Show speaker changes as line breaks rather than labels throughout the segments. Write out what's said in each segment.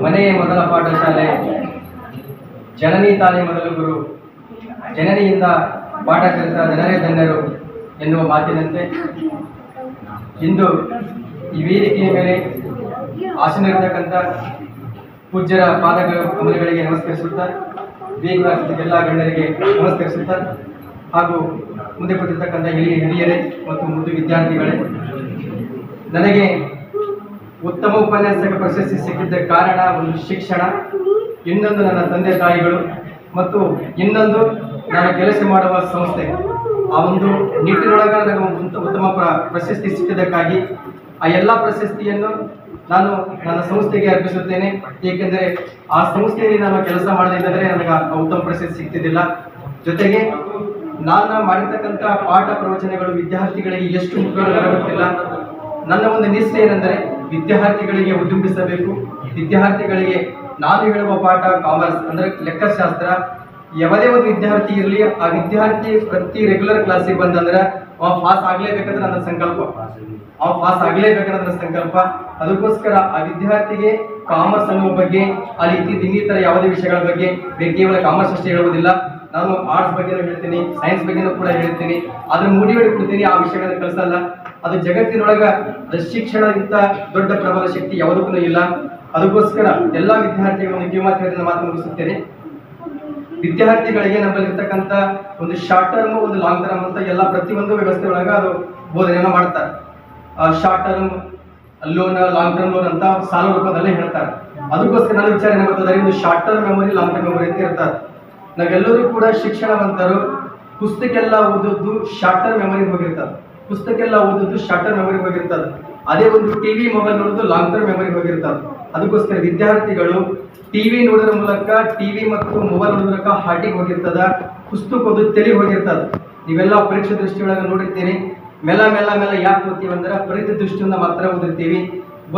ಮನೆಯೇ ಮೊದಲ ಪಾಠಶಾಲೆ, ಜನನಿ ತಾನೇ ಮೊದಲ ಗುರು, ಜನನಿಯಿಂದ ಪಾಠ ಕಲಿತ ಜನರೇ ಧನ್ಯರು ಎನ್ನುವ ಮಾತಿನಂತೆ ಇಂದು ಈ ವೇದಿಕೆಯ ಮೇಲೆ ಆಸೀನರಿರ್ತಕ್ಕಂಥ ಪೂಜ್ಯರ ಪಾದಗಳು ಕಮಲಗಳಿಗೆ ನಮಸ್ಕರಿಸುತ್ತಾ, ವೇಗವಾಗಿ ಎಲ್ಲ ಗಣ್ಯರಿಗೆ ನಮಸ್ಕರಿಸುತ್ತಾ, ಹಾಗೂ ಮುಂದೆ ಕೊಟ್ಟಿರ್ತಕ್ಕಂಥ ಹಿರಿಯರೇ ಮತ್ತು ಮುದ್ದು ವಿದ್ಯಾರ್ಥಿಗಳೇ, ನನಗೆ ಉತ್ತಮ ಉಪನ್ಯಾಸಕ ಪ್ರಶಸ್ತಿ ಸಿಕ್ಕಿದ್ದ ಕಾರಣ ಒಂದು ಶಿಕ್ಷಣ, ಇನ್ನೊಂದು ನನ್ನ ತಂದೆ ತಾಯಿಗಳು ಮತ್ತು ಇನ್ನೊಂದು ನಾನು ಕೆಲಸ ಮಾಡುವ ಸಂಸ್ಥೆ. ಆ ಒಂದು ನಿಟ್ಟಿನೊಳಗೆ ನನಗೆ ಉತ್ತಮ ಪ್ರಶಸ್ತಿ ಸಿಕ್ಕಿದ್ದಕ್ಕಾಗಿ ಆ ಎಲ್ಲ ಪ್ರಶಸ್ತಿಯನ್ನು ನಾನು ನನ್ನ ಸಂಸ್ಥೆಗೆ ಅರ್ಪಿಸುತ್ತೇನೆ. ಏಕೆಂದರೆ ಆ ಸಂಸ್ಥೆಯಲ್ಲಿ ನಾನು ಕೆಲಸ ಮಾಡದಿದ್ದರೆ ನನಗೆ ಉತ್ತಮ ಪ್ರಶಸ್ತಿ ಸಿಗ್ತಿದ್ದಿಲ್ಲ. ಜೊತೆಗೆ ನಾನು ಮಾಡಿರ್ತಕ್ಕಂಥ ಪಾಠ ಪ್ರವಚನಗಳು ವಿದ್ಯಾರ್ಥಿಗಳಿಗೆ ಎಷ್ಟು ಮುಖ್ಯವಾಗುತ್ತಿಲ್ಲ. ನನ್ನ ಒಂದು ನಿಷ್ಠೆ ಏನೆಂದರೆ ವಿದ್ಯಾರ್ಥಿಗಳಿಗೆ ಉದ್ಯಮಿಸಬೇಕು. ವಿದ್ಯಾರ್ಥಿಗಳಿಗೆ ನಾನು ಹೇಳುವ ಪಾಠ ಕಾಮರ್ಸ್ ಅಂದರೆ ಲೆಕ್ಕಶಾಸ್ತ್ರ, ಯಾವುದೇ ಒಂದು ವಿದ್ಯಾರ್ಥಿ ಇರಲಿ, ಆ ವಿದ್ಯಾರ್ಥಿ ಪ್ರತಿ ರೆಗ್ಯುಲರ್ ಕ್ಲಾಸಿಗೆ ಬಂದಂದ್ರೆ ಅವ ಪಾಸ್ ಆಗಲೇಬೇಕಂದ್ರೆ ನನ್ನ ಸಂಕಲ್ಪ, ಅದಕ್ಕೋಸ್ಕರ ಆ ವಿದ್ಯಾರ್ಥಿಗೆ ಕಾಮರ್ಸ್ ಅನ್ನುವ ಬಗ್ಗೆ, ಅಲ್ಲಿ ಇನ್ನಿತರ ಯಾವುದೇ ವಿಷಯಗಳ ಬಗ್ಗೆ ಕೇವಲ ಕಾಮರ್ಸ್ ಅಷ್ಟೇ ಹೇಳುವುದಿಲ್ಲ, ನಾನು ಆರ್ಟ್ಸ್ ಬಗ್ಗೆ ಹೇಳ್ತೀನಿ, ಸೈನ್ಸ್ ಬಗ್ಗೆನೂ ಕೂಡ ಹೇಳ್ತೀನಿ, ಅದನ್ನ ಮೂಡಿವಡಿ ಕೊಡ್ತೀನಿ. ಆ ವಿಷಯಗಳನ್ನು ಕಲಿಸಲ್ಲ. ಅದು ಜಗತ್ತಿನೊಳಗ ಶಿಕ್ಷಣಕ್ಕಿಂತ ದೊಡ್ಡ ಪ್ರಬಲ ಶಕ್ತಿ ಯಾವುದಕ್ಕೂ ಇಲ್ಲ. ಅದಕ್ಕೋಸ್ಕರ ಎಲ್ಲ ವಿದ್ಯಾರ್ಥಿಗಳನ್ನು ಕಿವಿಮಾತು ಮಾತು ಮುಗಿಸುತ್ತೇನೆ. ವಿದ್ಯಾರ್ಥಿಗಳಿಗೆ ನಮ್ಮಲ್ಲಿರ್ತಕ್ಕಂಥ ಒಂದು ಶಾರ್ಟ್ ಟರ್ಮ್, ಒಂದು ಲಾಂಗ್ ಟರ್ಮ್ ಅಂತ ಎಲ್ಲ ಪ್ರತಿಯೊಂದು ವ್ಯವಸ್ಥೆ ಒಳಗ ಅದು ಬೋಧನೆಯನ್ನು ಮಾಡ್ತಾರೆ. Short term loan, long term loan ಅಂತ ಸಾಲ ರೂಪದಲ್ಲಿ ಹೇಳ್ತಾರೆ. ಅದಕ್ಕೋಸ್ಕರ ನನ್ನ ವಿಚಾರ ಏನಾಗುತ್ತದೆ, ಒಂದು short term memory, long term memory ಅಂತ ಇರ್ತಾರೆ. ನಾವೆಲ್ಲರೂ ಕೂಡ ಶಿಕ್ಷಣವಂತರು. ಪುಸ್ತಕ ಎಲ್ಲ ಓದೋದು ಶಾರ್ಟ್ ಟರ್ಮ್ ಮೆಮೊರಿ ಹೋಗಿರ್ತದೆ. ಅದೇ ಒಂದು ಟಿವಿ ಮೊಬೈಲ್ ನೋಡೋದು ಲಾಂಗ್ ಟರ್ಮ್ ಮೆಮೊರಿ ಹೋಗಿರ್ತದೆ. ಅದಕ್ಕೋಸ್ಕರ ವಿದ್ಯಾರ್ಥಿಗಳು ಟಿವಿ ನೋಡೋದ್ರ ಮೂಲಕ, ಟಿವಿ ಮತ್ತು ಮೊಬೈಲ್ ನೋಡೋದ್ರ ಮೂಲಕ ಹಾರ್ಟಿಗೆ ಹೋಗಿರ್ತದ, ಪುಸ್ತಕ ಓದೋದು ತಲೆ ಹೋಗಿರ್ತದೆ. ನೀವೆಲ್ಲ ಪರೀಕ್ಷೆ ದೃಷ್ಟಿಯೊಳಗೆ ನೋಡಿರ್ತೀರಿ. ಮೆಲ್ಲ ಯಾಕೆ ಓದ್ತೀವಿ ಅಂದ್ರೆ ಪರಿಧಿ ದೃಷ್ಟಿಯಿಂದ ಮಾತ್ರ ಓದಿರ್ತೀವಿ.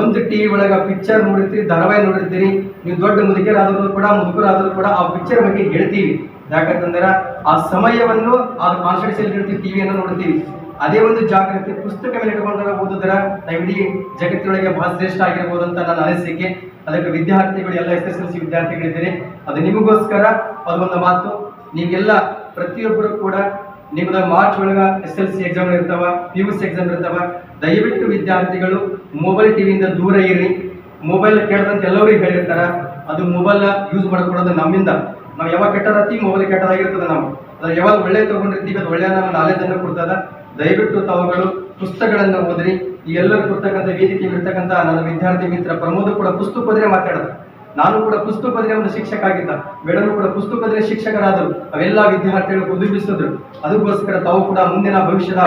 ಒಂದು ಟಿವಿ ಒಳಗೆ ಪಿಕ್ಚರ್ ನೋಡಿರ್ತೀರಿ, ಧಾರಾವಾಹಿ ನೋಡಿರ್ತೀರಿ. ನೀವು ದೊಡ್ಡ ಮುದುಕರಾದರೂ ಕೂಡ ಆ ಪಿಕ್ಚರ್ ಬಗ್ಗೆ ಹೇಳ್ತೀವಿ. ಯಾಕಂತಂದ್ರೆ ಆ ಸಮಯವನ್ನು ಆ ಕಾನ್ಸಂಟ್ರೇಷನ್ ಹೇಳ್ತೀವಿ, ಟಿವಿಯನ್ನು ನೋಡ್ತೀವಿ. ಅದೇ ಒಂದು ಜಾಗೃತಿ ಪುಸ್ತಕ ಮೇಲೆ ಇಟ್ಕೊಂಡಾಗ ಓದಿದ್ರ ನಾವು ಇಡೀ ಜಗತ್ತಿನೊಳಗೆ ಬಹಳ ಶ್ರೇಷ್ಠ ಆಗಿರ್ಬೋದು ಅಂತ ನನ್ನ ಅನಿಸಿಕೆ. ಅದಕ್ಕೆ ವಿದ್ಯಾರ್ಥಿಗಳು ಎಲ್ಲ SSLC ವಿದ್ಯಾರ್ಥಿಗಳಿದ್ದೀರಿ, ಅದು ನಿಮಗೋಸ್ಕರ ಅದೊಂದು ಮಾತು. ನೀವೆಲ್ಲ ಪ್ರತಿಯೊಬ್ಬರು ಕೂಡ ನಿಮ್ಮದ ಮಾರ್ಚ್ ಒಳಗ SSLC ಎಕ್ಸಾಮ್ ಇರ್ತಾವ, PUC ಎಕ್ಸಾಮ್ ಇರ್ತಾವ. ದಯವಿಟ್ಟು ವಿದ್ಯಾರ್ಥಿಗಳು ಮೊಬೈಲ್ ಟಿವಿಯಿಂದ ದೂರ ಇರಿ. ಮೊಬೈಲ್ ಕೆಟ್ಟದಂತ ಎಲ್ಲರಿಗೂ ಹೇಳಿರ್ತಾರ, ಅದು ಮೊಬೈಲ್ ಯೂಸ್ ಮಾಡ್ಕೊಡೋದು ನಮ್ಮಿಂದ. ನಾವು ಯಾವಾಗ ಕೆಟ್ಟದಾಗ್ತೀವಿ, ಮೊಬೈಲ್ ಕೆಟ್ಟದಾಗಿರ್ತದೆ. ನಾವು ಅದ್ರ ಯಾವಾಗ ಒಳ್ಳೆ ತಗೊಂಡಿರ್ತೀವಿ, ಅದು ಒಳ್ಳೆಯ ನಮ್ಮ ನಾಲೆಜ್ ಅನ್ನು ಕೊಡ್ತದ. ದಯವಿಟ್ಟು ತಾವುಗಳು ಪುಸ್ತಕಗಳನ್ನು ಓದ್ರಿ. ಈ ಎಲ್ಲರೂ ಕೊಡ್ತಕ್ಕಂಥ ವೇದಿಕೆ ಇರ್ತಕ್ಕಂಥ ನನ್ನ ವಿದ್ಯಾರ್ಥಿ ಮಿತ್ರ ಪ್ರಮೋದ್ ಕೂಡ ಪುಸ್ತಕ ಓದ್ರೆ ಮಾತಾಡೋದು. ನಾನು ಕೂಡ ಪುಸ್ತಕ ಓದ್ರೆ ಒಂದು ಶಿಕ್ಷಕ ಆಗಿದ್ದ, ಮೇಡಮ್ ಕೂಡ ಪುಸ್ತಕ ಓದ್ರೆ ಶಿಕ್ಷಕರಾದರು. ಅವೆಲ್ಲ ವಿದ್ಯಾರ್ಥಿಗಳು ಉದ್ಯಮಿಸಿದ್ರು. ಅದಕ್ಕೋಸ್ಕರ ತಾವು ಕೂಡ ಮುಂದಿನ ಭವಿಷ್ಯದ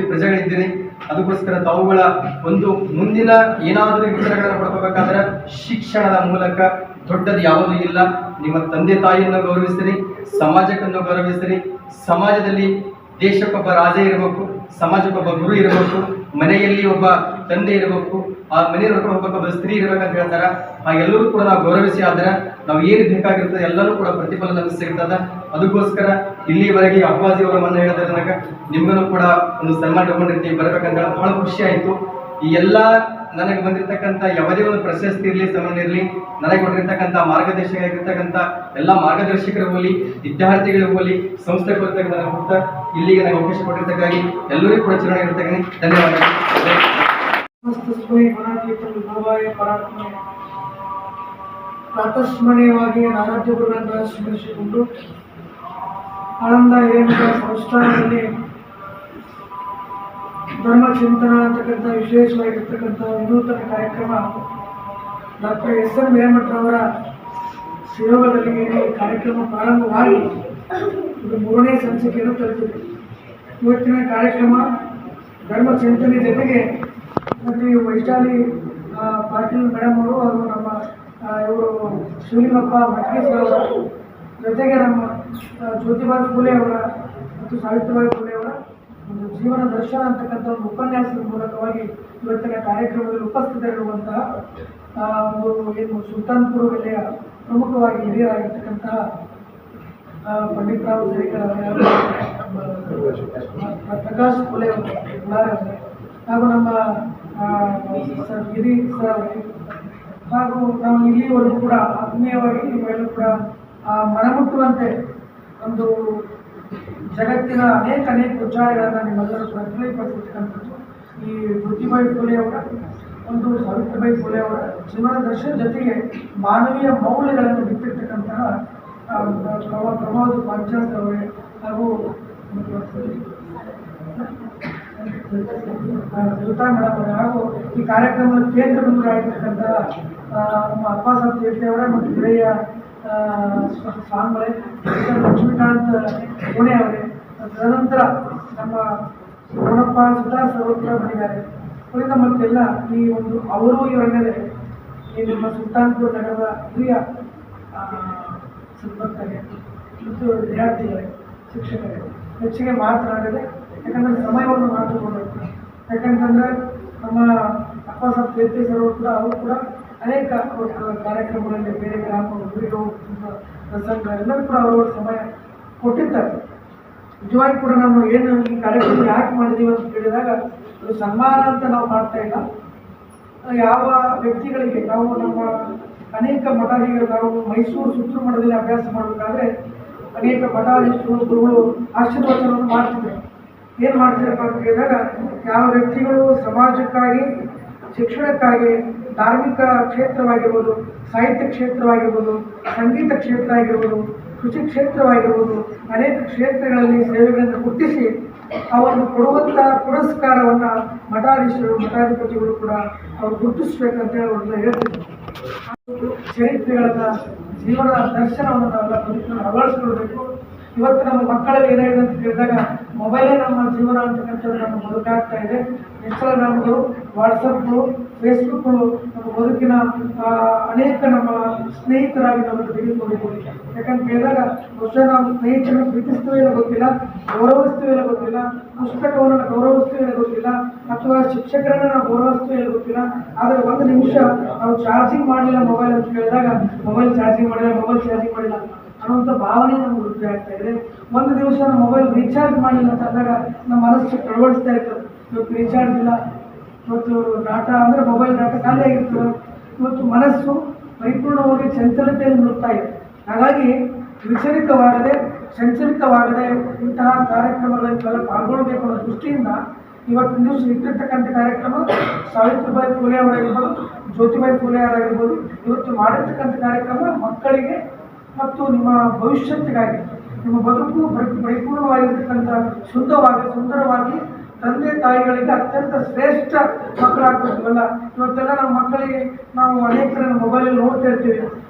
ಪ್ರಜೆಗಳಿದ್ದೀರಿ. ಅದಕ್ಕೋಸ್ಕರ ತಾವುಗಳ ಒಂದು ಮುಂದಿನ ಏನಾದರೂ ವಿಚಾರಗಳನ್ನು ಪಡ್ಕೋಬೇಕಾದ್ರೆ ಶಿಕ್ಷಣದ ಮೂಲಕ ದೊಡ್ಡದು ಯಾವುದೂ ಇಲ್ಲ. ನಿಮ್ಮ ತಂದೆ ತಾಯಿಯನ್ನು ಗೌರವಿಸಿರಿ, ಸಮಾಜಕ್ಕನ್ನು ಗೌರವಿಸಿರಿ. ಸಮಾಜದಲ್ಲಿ ದೇಶಕ್ಕೊಬ್ಬ ರಾಜ ಇರಬೇಕು, ಸಮಾಜಕ್ಕೊಬ್ಬ ಗುರು ಇರಬೇಕು, ಮನೆಯಲ್ಲಿ ಒಬ್ಬ ತಂದೆ ಇರಬೇಕು, ಆ ಮನೆಯಲ್ಲಿ ಒಬ್ಬ ಸ್ತ್ರೀ ಇರಬೇಕಂತ ಹೇಳ್ತಾರೆ. ಆ ಎಲ್ಲರೂ ಕೂಡ ನಾವು ಗೌರವಿಸಿ ಆದ್ರೆ ನಾವು ಏನು ಬೇಕಾಗಿರ್ತದೆ ಎಲ್ಲರೂ ಕೂಡ ಪ್ರತಿಫಲ ನಮಗೆ ಸಿಗ್ತದ. ಅದಕ್ಕೋಸ್ಕರ ಇಲ್ಲಿವರೆಗೆ ಅಪ್ಪಾಜಿ ಅವರ ಮನೆ ಹೇಳಿದ್ರೆ ನನಗೆ ನಿಮ್ಮನ್ನು ಕೂಡ ಒಂದು ಸನ್ಮಾನ ತಗೊಂಡಿರ್ತೀವಿ ಬರಬೇಕಂತ ಬಹಳ ಖುಷಿ ಆಯಿತು. ಈ ಎಲ್ಲ ನನಗೆ ಬಂದಿರತಕ್ಕಂಥ ಯಾವುದೇ ಒಂದು ಪ್ರಶಸ್ತಿ ಇರಲಿ, ಸನ್ಮಾನ ಇರಲಿ, ನನಗೆ ಕೊಟ್ಟಿರ್ತಕ್ಕಂಥ ಮಾರ್ಗದರ್ಶಕರಾಗಿರ್ತಕ್ಕಂಥ ಎಲ್ಲ ಮಾರ್ಗದರ್ಶಕರು ಹೋಗಲಿ, ವಿದ್ಯಾರ್ಥಿಗಳು ಹೋಗಲಿ, ಸಂಸ್ಥೆ ಕೊಡ್ತಕ್ಕಂಥ ಹುಟ್ಟ ಇಲ್ಲಿಗೆ ನನಗೆ ಅವಕಾಶ ಕೊಟ್ಟಿದ್ದಕ್ಕಾಗಿ ಎಲ್ಲರಿಗೂ ಕೂಡ ಚಿರವಾಗಿರ್ತಕ್ಕಂಥ ಧನ್ಯವಾದಗಳು.
ಪ್ರಾತಸ್ಮರಣೀಯವಾಗಿ ಆರಾಧ್ಯ ಗುರುಗಳಿಂದ ಸ್ಮರಿಸಿಕೊಂಡು ಆನಂದ ಹಿರೇಮಠ ಸಂಸ್ಥಾನದಲ್ಲಿ ಧರ್ಮ ಚಿಂತನ ಅಂತಕ್ಕಂಥ ವಿಶೇಷವಾಗಿರ್ತಕ್ಕಂಥ ವಿನೂತನ ಕಾರ್ಯಕ್ರಮ ಡಾಕ್ಟರ್ SN ಹಿರೇಮಠರವರ ಸಹಯೋಗದಲ್ಲಿ ಕಾರ್ಯಕ್ರಮ ಪ್ರಾರಂಭವಾಗಿ ಇದು 3ನೇ ಸಂಚಿಕೆಯನ್ನು ತಲುಪಿದೆ. ಇವತ್ತಿನ ಕಾರ್ಯಕ್ರಮ ಧರ್ಮ ಚಿಂತನೆ ಜೊತೆಗೆ ಮತ್ತು ವೈಶಾಲಿ ಪಾಟೀಲ್ ಮೇಡಮ್ ಅವರು ಹಾಗೂ ನಮ್ಮ ಇವರು ಶಿವಲಿಂಗಪ್ಪ ಮಟ್ಕೇಶ್ವರ ಜೊತೆಗೆ ನಮ್ಮ ಜ್ಯೋತಿಬಾಯಿ ಫುಲೆ ಅವರ ಮತ್ತು ಸಾವಿತ್ರಿಬಾಯಿ ಫುಲೆ ಅವರ ಒಂದು ಜೀವನ ದರ್ಶನ ಅಂತಕ್ಕಂಥ ಒಂದು ಉಪನ್ಯಾಸದ ಮೂಲಕವಾಗಿ ಇವತ್ತಿನ ಕಾರ್ಯಕ್ರಮದಲ್ಲಿ ಉಪಸ್ಥಿತರಿರುವಂತಹ ಒಂದು ಏನು ಸುಲ್ತಾನ್ಪುರ ಜಿಲ್ಲೆಯ ಪ್ರಮುಖವಾಗಿ ಹಿರಿಯರಾಗಿರ್ತಕ್ಕಂತಹ ಪಂಡಿತರಾವ್ ಪ್ರಕಾಶ್ ಫುಲೆ ಅವರು ಹಾಗೂ ನಮ್ಮ ಗಿರಿ ಸರ್ ಹಾಗೂ ನಾವು ಇಲ್ಲಿವರೆಗೂ ಕೂಡ ಆತ್ಮೀಯವಾಗಿ ನೀವೆಲ್ಲರೂ ಕೂಡ ಮನಮುಟ್ಟುವಂತೆ ಒಂದು ಜಗತ್ತಿನ ಅನೇಕ ವಿಚಾರಗಳನ್ನು ನಿಮ್ಮೆಲ್ಲರೂ ಕೂಡ ತಿಳಿಪಡಿಸಿರ್ತಕ್ಕಂಥದ್ದು ಈ ಜ್ಯೋತಿಬಾಯಿ ಫುಲೆ ಅವರ ಒಂದು ಸಾವಿತ್ರಿಬಾಯಿ ಫುಲೆ ಅವರ ಜೀವನ ದರ್ಶನ ಜೊತೆಗೆ ಮಾನವೀಯ ಮೌಲ್ಯಗಳನ್ನು ಬಿಟ್ಟಿರ್ತಕ್ಕಂತಹ ಪ್ರಮೋದ್ ಪಾಂಚಾಲ್ ಅವರೇ ಹಾಗೂ ಸುತಾ ಮೇಡಮ್ ಅವರೇ ಹಾಗೂ ಈ ಕಾರ್ಯಕ್ರಮದ ಕೇಂದ್ರ ಬಿಂದುಗಳಾಗಿರ್ತಕ್ಕಂತಹ ನಮ್ಮ ಅಪ್ಪ ಸಾಬ್ ತೀರ್ಥಿ ಅವರೇ ಮತ್ತು ಗೆಳೆಯ ಸ್ವಾಮಿಗಳೇ ಲಕ್ಷ್ಮೀಕಾಂತ್ ಪುಣೆ ಅವರೇ ತದನಂತರ ನಮ್ಮ ಗುಣಪ್ಪ ಸುಧಾರ್ ಸರ್ವತ್ರ ಬಂದಿದ್ದಾರೆ. ಉಳಿದ ಮತ್ತೆಲ್ಲ ಈ ಒಂದು ಅವರು ಇವರನ್ನೇ ಈ ನಮ್ಮ ಸುಲ್ತಾನ್ಪುರ ನಗರದ ಹಿರಿಯ ಸಂಪರ್ಕರಿಗೆ ಮತ್ತು ವಿದ್ಯಾರ್ಥಿಗಳೇ ಶಿಕ್ಷಕರೇ ಹೆಚ್ಚಿಗೆ ಮಾತನಾಡಿದೆ. ಯಾಕಂದರೆ ಸಮಯವನ್ನು ಮಾತುಕೊಡಬೇಕು. ಯಾಕಂತಂದರೆ ನಮ್ಮ ಅಪ್ಪ ಸಾಬ್ ತೀರ್ಥಿ ಸರ್ ಕೂಡ ಅವರು ಕೂಡ ಅನೇಕ ಕಾರ್ಯಕ್ರಮಗಳಲ್ಲಿ ಬೇರೆ ಗ್ರಾಮ ಊರಿಗೆ ಪ್ರಸಂಗ ಎಲ್ಲರೂ ಕೂಡ ಅವರು ಸಮಯ ಕೊಟ್ಟಿದ್ದಾರೆ. ನಿಜವಾಗಿ ಕೂಡ ನಾವು ಏನು ಈ ಕಾರ್ಯಕ್ರಮ ಯಾಕೆ ಮಾಡಿದ್ದೀವಿ ಅಂತ ಕೇಳಿದಾಗ ಅದು ಸನ್ಮಾನ ಅಂತ ನಾವು ಮಾಡ್ತಾ ಇಲ್ಲ. ಯಾವ ವ್ಯಕ್ತಿಗಳಿಗೆ ನಾವು ನಮ್ಮ ಅನೇಕ ಮಠಾಧೀಶರು ನಾವು ಮೈಸೂರು ಸುತ್ತೂರು ಮಠದಲ್ಲಿ ಅಭ್ಯಾಸ ಮಾಡಬೇಕಾದ್ರೆ ಅನೇಕ ಮಠಾಧೀಶರು ಗುರುಗಳು ಆಶೀರ್ವಚನವನ್ನು ಮಾಡ್ತಿದ್ದಾರೆ. ಏನು ಮಾಡ್ತಿರಪ್ಪ ಅಂತ ಕೇಳಿದಾಗ ಯಾವ ವ್ಯಕ್ತಿಗಳು ಸಮಾಜಕ್ಕಾಗಿ ಶಿಕ್ಷಣಕ್ಕಾಗಿ ಧಾರ್ಮಿಕ ಕ್ಷೇತ್ರವಾಗಿರ್ಬೋದು, ಸಾಹಿತ್ಯ ಕ್ಷೇತ್ರವಾಗಿರ್ಬೋದು, ಸಂಗೀತ ಕ್ಷೇತ್ರ ಆಗಿರ್ಬೋದು, ಕೃಷಿ ಕ್ಷೇತ್ರವಾಗಿರ್ಬೋದು, ಅನೇಕ ಕ್ಷೇತ್ರಗಳಲ್ಲಿ ಸೇವೆಗಳನ್ನು ಗುರುತಿಸಿ ಅವರನ್ನು ಕೊಡುವಂಥ ಪುರಸ್ಕಾರವನ್ನು ಮಠಾಧೀಶರು ಮಠಾಧಿಪತಿಗಳು ಕೂಡ ಅವರು ಗುರುತಿಸ್ಬೇಕಂತೇಳಿ ಅವ್ರನ್ನ ಹೇಳ್ತಿದ್ರು. ಚರಿತ್ರೆಗಳ ಜೀವನ ದರ್ಶನವನ್ನು ನಾವೆಲ್ಲ ಬದುಕನ್ನು ಅಳವಡಿಸ್ಕೊಳ್ಬೇಕು. ಇವತ್ತು ನಮ್ಮ ಮಕ್ಕಳಲ್ಲಿ ಏನಾಗಿದೆ ಅಂತ ಕೇಳಿದಾಗ ಮೊಬೈಲೇ ನಮ್ಮ ಜೀವನ ಅಂತಕ್ಕಂಥದ್ದು ನಮ್ಮ ಬದುಕಾಗ್ತಾ ಇದೆ. ಇನ್ಸ್ಟಾಗ್ರಾಮ್ಗಳು, ವಾಟ್ಸಪ್ಗಳು, ಫೇಸ್ಬುಕ್ಗಳು ನಮ್ಮ ಬದುಕಿನ ಅನೇಕ ನಮ್ಮ ಸ್ನೇಹಿತರಾಗಿ ನಾವು ತೆಗೆದುಕೊಂಡಿದ್ದೀವಿ. ಯಾಕಂತ ಹೇಳಿದಾಗ ಬಹುಶಃ ನಾವು ಸ್ನೇಹಿತರನ್ನು ಪ್ರೀತಿಸ್ತೇವೆ ಇಲ್ಲ ಗೊತ್ತಿಲ್ಲ, ಗೌರವಿಸ್ತೇವೆ ಇಲ್ಲ ಗೊತ್ತಿಲ್ಲ, ಪುಸ್ತಕವನ್ನು ಗೌರವಿಸ್ತೇವೆ ಇಲ್ಲ ಗೊತ್ತಿಲ್ಲ, ಅಥವಾ ಶಿಕ್ಷಕರನ್ನು ನಾವು ಗೌರವಿಸ್ತೇವೆ ಇಲ್ಲ ಗೊತ್ತಿಲ್ಲ. ಆದರೆ ಒಂದು ನಿಮಿಷ ನಾವು ಚಾರ್ಜಿಂಗ್ ಮಾಡಲಿಲ್ಲ ಮೊಬೈಲ್ ಅಂತ ಕೇಳಿದಾಗ ಮೊಬೈಲ್ ಚಾರ್ಜಿಂಗ್ ಮಾಡಿಲ್ಲ ಅನ್ನುವಂಥ ಭಾವನೆ ನಮ್ಗೆ ವೃದ್ಧಿ ಆಗ್ತಾ ಇದೆ. ಒಂದು ದಿವಸ ನಮ್ಮ ಮೊಬೈಲ್ ರೀಚಾರ್ಜ್ ಮಾಡಲಿಲ್ಲ ಅಂತ ಅಂದಾಗ ನಮ್ಮ ಮನಸ್ಸು ಕಳವಳಿಸ್ತಾ ಇರ್ತದೆ. ಇವತ್ತು ರೀಚಾರ್ಜ್ ಇಲ್ಲ, ಇವತ್ತು ಡಾಟಾ ಅಂದರೆ ಮೊಬೈಲ್ ಡಾಟಾ ಖಾಲಿ ಆಗಿರ್ತದೆ. ಇವತ್ತು ಮನಸ್ಸು ಪರಿಪೂರ್ಣವಾಗಿ ಚಂಚಲತೆಯಲ್ಲಿ ಮುಳುಗ್ತಾ ಇದೆ. ಹಾಗಾಗಿ ಚಂಚಲಿತವಾಗದೆ ಇಂತಹ ಕಾರ್ಯಕ್ರಮಗಳಲ್ಲಿ ಪಾಲ್ಗೊಳ್ಳಬೇಕು ಅನ್ನೋ ದೃಷ್ಟಿಯಿಂದ ಇವತ್ತಿನ ದಿವಸ ಇಟ್ಟಿರ್ತಕ್ಕಂಥ ಕಾರ್ಯಕ್ರಮ ಸಾವಿತ್ರಿಬಾಯಿ ಫುಲೆ ಅವರಾಗಿರ್ಬೋದು, ಜ್ಯೋತಿಬಾಯಿ ಫುಲೆ ಅವರಾಗಿರ್ಬೋದು, ಇವತ್ತು ಮಾಡಿರ್ತಕ್ಕಂಥ ಕಾರ್ಯಕ್ರಮ ಮಕ್ಕಳಿಗೆ ಮತ್ತು ನಿಮ್ಮ ಭವಿಷ್ಯತ್ತಿಗಾಗಿ ನಿಮ್ಮ ಬದುಕು ಪರಿಪೂರ್ಣವಾಗಿರ್ತಕ್ಕಂಥ ಸುಂದರವಾಗಿ ತಂದೆ ತಾಯಿಗಳಿಗೆ ಅತ್ಯಂತ ಶ್ರೇಷ್ಠ ಮಕ್ಕಳಾಗ್ಬಿಡ್ತೀವಲ್ಲ. ಇವತ್ತೆಲ್ಲ ನಮ್ಮ ಮಕ್ಕಳಿಗೆ ನಾವು ಅನೇಕರನ್ನು ಮೊಬೈಲಲ್ಲಿ ನೋಡ್ತಾ ಇರ್ತೀವಿ.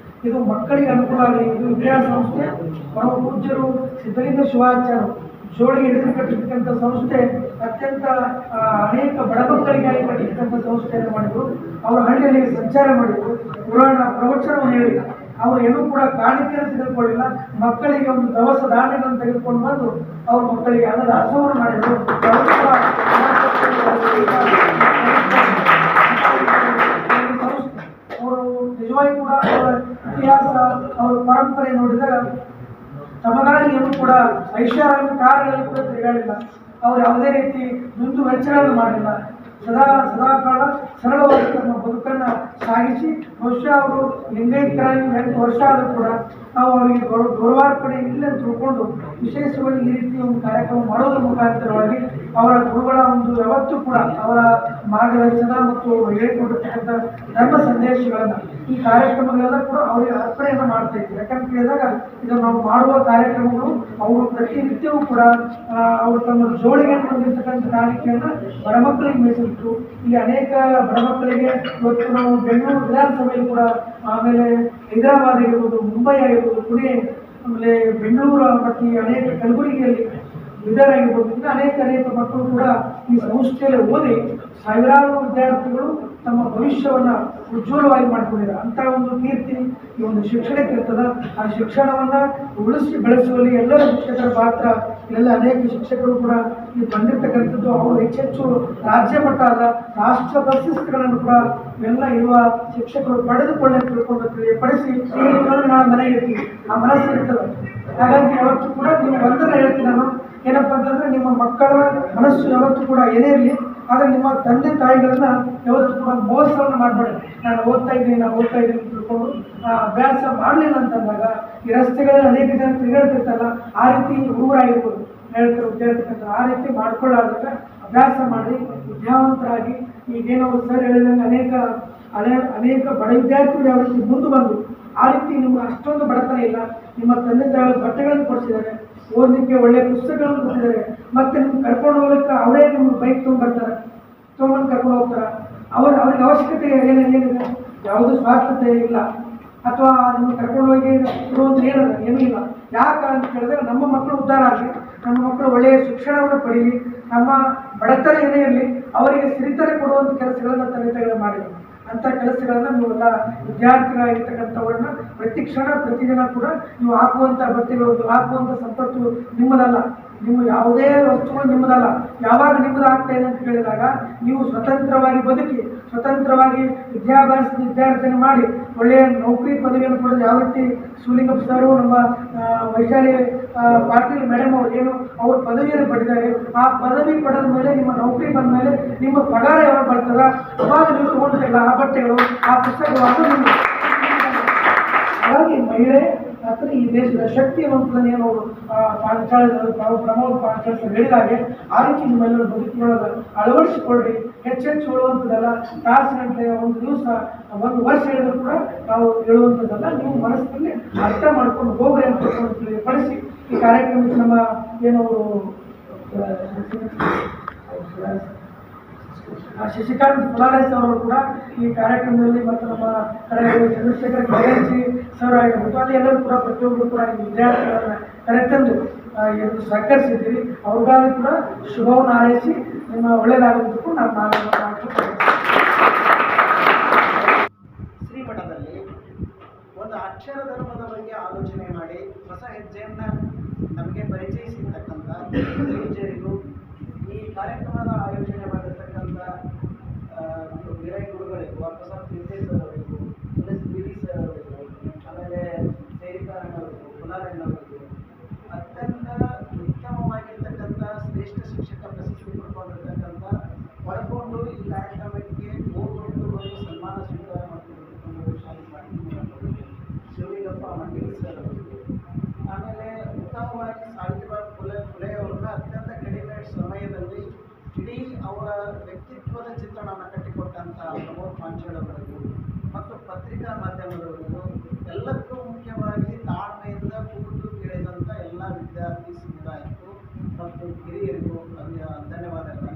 ಇದು ಮಕ್ಕಳಿಗೆ ಅನುಕೂಲ ಆಗಲಿ. ಇದು ವಿದ್ಯಾಸಂಸ್ಥೆ ಪರಮ ಪೂಜ್ಯರು ಸಿದ್ಧಲಿಂಗ ಶಿವಾಚಾರ್ಯರು ಜೋಡಿಗೆ ಹಿಡಿದು ಕಟ್ಟಿರ್ತಕ್ಕಂಥ ಸಂಸ್ಥೆ ಅತ್ಯಂತ ಅನೇಕ ಬಡ ಮಕ್ಕಳಿಗಾಗಿ ಕಟ್ಟಿರ್ತಕ್ಕಂಥ ಸಂಸ್ಥೆಯನ್ನು ಮಾಡಿದರು. ಅವರು ಹಳ್ಳಿಯಲ್ಲಿ ಸಂಚಾರ ಮಾಡಿದರು, ಪುರಾಣ ಪ್ರವಚನವನ್ನು ಹೇಳಿ ಅವರು ಏನೂ ಕೂಡ ಕಾಣಿಕೆಯನ್ನು ತೆಗೆದುಕೊಳ್ಳಿಲ್ಲ. ಮಕ್ಕಳಿಗೆ ಒಂದು ದವಸ ಧಾನ್ಯಗಳನ್ನು ತೆಗೆದುಕೊಂಡು ಬಂದು ಅವ್ರ ಮಕ್ಕಳಿಗೆ ಅನ್ನದಾಸೋಹವನ್ನು ಮಾಡಿದರು. ಅವರು ನಿಜವಾಗಿ ಕೂಡ ಅವರ ಇತಿಹಾಸ, ಅವರ ಪರಂಪರೆ ನೋಡಿದಾಗ ತಮಗಾಗಿ ಏನೂ ಕೂಡ ಐಷಾರಾಮಿ ಕಾರುಗಳಲ್ಲಿ ಕೂಡ ತಿರುಗಾಡಿಲ್ಲ. ಅವರು ಯಾವುದೇ ರೀತಿ ದುಂದು ವೆಚ್ಚಗಳನ್ನು ಮಾಡಲಿಲ್ಲ. ಸದಾಕಾಲ ಸರಳವಾಗಿ ತಮ್ಮ ಬದುಕನ್ನು ಸಾಗಿಸಿ ಬಹುಶಃ ಅವರು ಲಿಂಗೈಕ್ಯರಾಗಿ 8 ವರ್ಷ ಆದರೂ ಕೂಡ ನಾವು ಅವರಿಗೆ ಗೌರವಾರ್ಪಣೆ ಇಲ್ಲ ಅಂತ ತಿಳ್ಕೊಂಡು ವಿಶೇಷವಾಗಿ ಈ ರೀತಿ ಒಂದು ಕಾರ್ಯಕ್ರಮ ಮಾಡೋದ್ರ ಮುಖಾಂತರವಾಗಿ ಅವರ ಗುರುಗಳ ಒಂದು ಯಾವತ್ತೂ ಕೂಡ ಅವರ ಮಾರ್ಗದರ್ಶನ ಮತ್ತು ಹೇಳಿಕೊಟ್ಟಿರ್ತಕ್ಕಂಥ ಧರ್ಮ ಸಂದೇಶಗಳನ್ನು ಈ ಕಾರ್ಯಕ್ರಮಗಳೆಲ್ಲ ಕೂಡ ಅವರಿಗೆ ಅರ್ಪಣೆಯನ್ನು ಮಾಡ್ತಾ ಇದ್ದೀವಿ. ಯಾಕಂತ ಹೇಳಿದಾಗ ಇದನ್ನು ನಾವು ಮಾಡುವ ಕಾರ್ಯಕ್ರಮಗಳು ಅವರು ಪ್ರತಿನಿತ್ಯವೂ ಕೂಡ ಅವರು ತಮ್ಮ ಜೋಳಿಗೆಯನ್ನು ಹೊಂದಿರ್ತಕ್ಕಂಥ ಕಾಣಿಕೆಯನ್ನು ಬಡ ಮಕ್ಕಳಿಗೆ ಮೀಸಲಿಟ್ಟು ಇಲ್ಲಿ ಅನೇಕ ಬಡ ಮಕ್ಕಳಿಗೆ ಇವತ್ತು ನಾವು ಬೆಂಗಳೂರು ವಿಧಾನಸಭೆಯಲ್ಲಿ ಕೂಡ, ಆಮೇಲೆ ಹೈದರಾಬಾದ್ ಆಗಿರ್ಬೋದು, ಮುಂಬೈ ಆಗಿರ್ಬೋದು, ಪುಣೆ, ಆಮೇಲೆ ಬೆಂಗಳೂರು ಮತ್ತು ಅನೇಕ ಕಲಬುರಗಿಯಲ್ಲಿ ವಿಧಾನ ಆಗಿರ್ಬೋದು, ಇನ್ನು ಅನೇಕ ಮಕ್ಕಳು ಕೂಡ ಈ ಸಂಸ್ಥೆಯಲ್ಲಿ ಓದಿ ಸಾವಿರಾರು ವಿದ್ಯಾರ್ಥಿಗಳು ತಮ್ಮ ಭವಿಷ್ಯವನ್ನು ಉಜ್ವಲವಾಗಿ ಮಾಡಿಕೊಂಡಿದ್ದಾರೆ. ಅಂಥ ಒಂದು ಕೀರ್ತಿ ಈ ಒಂದು ಶಿಕ್ಷಣಕ್ಕೆ ಇರ್ತದೆ. ಆ ಶಿಕ್ಷಣವನ್ನು ಉಳಿಸಿ ಬೆಳೆಸುವಲ್ಲಿ ಎಲ್ಲರ ಶಿಕ್ಷಕರ ಪಾತ್ರ. ಎಲ್ಲ ಅನೇಕ ಶಿಕ್ಷಕರು ಕೂಡ ಇಲ್ಲಿ ಬಂದಿರತಕ್ಕಂಥದ್ದು ಅವರು ಹೆಚ್ಚೆಚ್ಚು ರಾಜ್ಯ ಮಟ್ಟ ಅಲ್ಲ, ರಾಷ್ಟ್ರ ಪ್ರಶಸ್ತಿಗಳನ್ನು ಕೂಡ ಇವೆಲ್ಲ ಇರುವ ಶಿಕ್ಷಕರು ಪಡೆದುಕೊಳ್ಳಿ ತಿಳ್ಕೊಂಡು ತಿಳಿಯಪಡಿಸಿ ನಾವು ಮನೆಗೆ ಇರ್ತೀವಿ, ಆ ಮನಸ್ಸು ಇರ್ತದೆ. ಹಾಗಾಗಿ ಯಾವತ್ತೂ ಕೂಡ ನೀವು ಒಂದನ್ನು ಹೇಳ್ತೀನಿ ನಾನು, ಏನಪ್ಪ ಅಂತಂದರೆ ನಿಮ್ಮ ಮಕ್ಕಳ ಮನಸ್ಸು ಯಾವತ್ತೂ ಕೂಡ ಏನೇ ಇರಲಿ, ಆದರೆ ನಿಮ್ಮ ತಂದೆ ತಾಯಿಗಳನ್ನ ಯಾವತ್ತೂ ಕೂಡ ಮೋಸವನ್ನು ಮಾಡಬೇಡಿ. ನಾನು ಓದ್ತಾ ಇದ್ದೀನಿ ಅಂತ ತಿಳ್ಕೊಂಡು ಅಭ್ಯಾಸ ಮಾಡಲಿಲ್ಲ ಅಂತಂದಾಗ ಈ ರಸ್ತೆಗಳಲ್ಲಿ ಅನೇಕ ಜನ ತಿರುಗಾಡ್ತಿರ್ತಾರಲ್ಲ, ಆ ರೀತಿ ಹುಡುಗರಾಗಿರ್ಬೋದು ವಿದ್ಯಾರ್ಥಿಗಳು ಆ ರೀತಿ ಮಾಡ್ಕೊಳ್ಳಾದಾಗ ಅಭ್ಯಾಸ ಮಾಡಿ ವಿದ್ಯಾವಂತರಾಗಿ ಈಗೇನೋ ಸರ್ ಹೇಳಿದಂಗೆ ಅನೇಕ ಬಡ ವಿದ್ಯಾರ್ಥಿಗಳು ಯಾವ ರೀತಿ ಮುಂದೆ ಬಂದು ಆ ರೀತಿ ನಿಮ್ಗೆ ಅಷ್ಟೊಂದು ಬಡತನ ಇಲ್ಲ, ನಿಮ್ಮ ತಂದೆ ತಾಯಿ ಬಟ್ಟೆಗಳನ್ನು ಕೊಡಿಸಿದ್ದಾರೆ, ಓದಲಿಕ್ಕೆ ಒಳ್ಳೆಯ ಪುಸ್ತಕಗಳನ್ನು ಕೊಟ್ಟಿದ್ದಾರೆ, ಮತ್ತೆ ನಿಮ್ಗೆ ಕರ್ಕೊಂಡು ಹೋಗ್ಲಿಕ್ಕೆ ಅವರೇ ನಿಮ್ಗೆ ಬೈಕ್ ತೊಗೊಂಡು ಕರ್ಕೊಂಡು ಹೋಗ್ತಾರೆ. ಅವ್ರಿಗೆ ಅವಶ್ಯಕತೆ ಏನಿದೆ, ಯಾವುದೂ ಸ್ವಾರ್ಥತೆ ಇಲ್ಲ, ಅಥವಾ ನಿಮ್ಗೆ ಕರ್ಕೊಂಡು ಹೋಗಿ ಇರುವಂಥ ಏನೂ ಇಲ್ಲ. ಯಾಕೆ ಅಂತ ಹೇಳಿದ್ರೆ ನಮ್ಮ ಮಕ್ಕಳು ಉದ್ಧಾರ ಆಗಲಿ, ನಮ್ಮ ಮಕ್ಕಳು ಒಳ್ಳೆಯ ಶಿಕ್ಷಣವನ್ನು ಪಡೀಲಿ, ನಮ್ಮ ಬಡತನ ಏನೇ ಇರಲಿ ಅವರಿಗೆ ಸಿರಿತನೆ ಕೊಡುವಂಥ ಕೆಲಸಗಳನ್ನು ತಂದೆ ತಾಯಿಗಳು ಮಾಡಿದ್ರು. ಅಂಥ ಕೆಲಸಗಳನ್ನು ನೀವೆಲ್ಲ ವಿದ್ಯಾರ್ಥಿಗಳಾಗಿರ್ತಕ್ಕಂಥವ್ರನ್ನ ಪ್ರತಿದಿನ ಕೂಡ ನೀವು ಹಾಕುವಂಥ ಬಟ್ಟೆಗಳು, ಹಾಕುವಂಥ ಸಂಪತ್ತು ನಿಮ್ಮದಲ್ಲ, ನಿಮ್ಮ ಯಾವುದೇ ವಸ್ತುಗಳು ನಿಮ್ಮದಲ್ಲ. ಯಾವಾಗ ನಿಮ್ಮದು ಆಗ್ತಾ ಇದೆ ಅಂತ ಹೇಳಿದಾಗ ನೀವು ಸ್ವತಂತ್ರವಾಗಿ ಬದುಕಿ, ಸ್ವತಂತ್ರವಾಗಿ ವಿದ್ಯಾಭ್ಯಾಸನ ಮಾಡಿ ಒಳ್ಳೆಯ ನೌಕರಿ ಪದವಿಯನ್ನು ಪಡೆದು, ಯಾವ ರೀತಿ ಶಿವಲಿಂಗಪ್ಪ ಸರು ನಮ್ಮ ವೈಶಾಲಿ ಪಾಟೀಲ್ ಮೇಡಮ್ ಅವ್ರ ಪದವಿಯನ್ನು ಪಡೆದಿದ್ದಾರೆ. ಆ ಪದವಿ ಪಡೆದ ಮೇಲೆ ನಿಮ್ಮ ನೌಕರಿ ಬಂದ ಮೇಲೆ ನಿಮ್ಮ ಪಗಾರ ಯಾವಾಗ ಬರ್ತದ ಅವಾಗ ನೀವು ತಗೊಂಡಿಲ್ಲ ಆ ಬಟ್ಟೆಗಳು, ಆ ಪುಸ್ತಕಗಳು, ಅದು ನಿಮಗೆ. ಹಾಗಾಗಿ ಮಹಿಳೆ ಮತ್ತು ಈ ದೇಶದ ಶಕ್ತಿ ಅನ್ನುವಂಥದ್ದನ್ನು ಏನು ಪ್ರಮೋದ್ ಪಾಂಚಾಳ ಹೇಳಿದಾಗೆ ಆ ರೀತಿ ನಿಮ್ಮೆಲ್ಲರ ಬದುಕಿನೊಳಗೆ ಅಳವಡಿಸಿಕೊಳ್ಳಿ. ಹೆಚ್ಚೆಚ್ಚು ಹೇಳುವಂಥದ್ದಲ್ಲ, ತಾಸುಗಂಟೆ, ಒಂದು ದಿವಸ, ಒಂದು ವರ್ಷ ಹೇಳಿದ್ರು ಕೂಡ ನಾವು ಹೇಳುವಂಥದ್ದಲ್ಲ. ನೀವು ಮನಸ್ಸಿನಲ್ಲಿ ಅರ್ಥ ಮಾಡ್ಕೊಂಡು ಹೋಗ್ರಿ ಅಂತ ತಿಳಿಪಡಿಸಿ ಈ ಕಾರ್ಯಕ್ರಮಕ್ಕೆ ನಮ್ಮ ಶಶಿಕಾಂತ್ ಪುಲಾರೇಸ್ ಅವರು ಕೂಡ ಈ ಕಾರ್ಯಕ್ರಮದಲ್ಲಿ, ಮತ್ತು ನಮ್ಮ ಚಂದ್ರಶೇಖರ್ ಕೈರಂಜಿ ಸರ್ ಆಗಿರ್ಬೋದು, ಅಲ್ಲಿ ಎಲ್ಲರೂ ಕೂಡ ಪ್ರತಿಯೊಬ್ಬರು ಕೂಡ ಈ ವಿದ್ಯಾರ್ಥಿಗಳನ್ನು ಕರೆತಂದು ಸಹಕರಿಸಿದ್ದೀವಿ. ಅವ್ರಿಗಾಗಿ ಕೂಡ ಶುಭವನ್ನು ಹಾರೈಸಿ ನಿಮ್ಮ ಒಳ್ಳೆಯದಾಗೋದಕ್ಕೂ ನಾನು
ಶ್ರೀಮಠದಲ್ಲಿ ಒಂದು ಅಕ್ಷರ ಧರ್ಮದ ಬಗ್ಗೆ ಆಲೋಚನೆ ಮಾಡಿ ಹೊಸ ಹೆಜ್ಜೆಯನ್ನು ನಮಗೆ ಪರಿಚಯಿಸಿರ್ತಕ್ಕಂಥ ಹಿರಿಯರಿಗೂ, ಈ ಕಾರ್ಯಕ್ರಮದ ಆಯೋಜನೆ ಮಾಡಿರ್ತಕ್ಕಂಥ ವೀರಯ್ಯ ಗುರುಗಳಿಗೂ, ಅಪ್ಪಸಾಬ್ ತೀರ್ಥೇಶ್ ಅವರಿಗೂ, ಬಿಡಿ ಸರ್ ಅವರಿಗೂ, ಆಮೇಲೆ ಸೇರಿಕಾರಣ್ಣವರಿಗೂ, ಪುಲಾರಣ್ಣವರಿಗೂ ಅತ್ಯಂತ ಉತ್ತಮವಾಗಿರ್ತಕ್ಕಂಥ ಶ್ರೇಷ್ಠ ಶಿಕ್ಷಕ ಪ್ರಶಸ್ತಿ ಪಡ್ಕೊಂಡಿರ್ತಕ್ಕಂಥ ಪಡ್ಕೊಂಡು ಈ ಕಾರ್ಯಕ್ರಮಕ್ಕೆ ಹೋಗ್ಬಿಟ್ಟು ಒಂದು ಸನ್ಮಾನ ಸ್ವೀಕಾರ ಮಾಡಿಕೊಂಡು ಶಾಲೆ ಮಾಡಿ ಶಿವಲಿಂಗಪ್ಪ ಮಂಡಿಗೆ ಸರ್ ಅವರಿಗೆ, ಆಮೇಲೆ ಉತ್ತಮವಾಗಿ ಸಾವಿತ್ರಿಬಾಯಿ ಫುಲೆ ಅವ್ರನ್ನ ಅತ್ಯಂತ ಕಡಿಮೆ ಸಮಯದಲ್ಲಿ ಇಡೀ ಅವರ ವ್ಯಕ್ತಿತ್ವದ ಚಿತ್ರಣವನ್ನು ಕಟ್ಟಿಕೊಟ್ಟಂಥ ಪ್ರಮೋದ್ ಪಾಂಚಾಳ ಅವರಿಗೂ, ಮತ್ತು ಪತ್ರಿಕಾ ಮಾಧ್ಯಮದವರಿಗೂ, ಎಲ್ಲಕ್ಕೂ ಮುಖ್ಯವಾಗಿ ತಾಳ್ಮೆಯಿಂದ ಕೂತು ಕೇಳಿದಂಥ ಎಲ್ಲ ವಿದ್ಯಾರ್ಥಿ ಸಮುದಾಯಕ್ಕೂ ಮತ್ತು ಹಿರಿಯರಿಗೂ ಧನ್ಯವಾದಗಳು.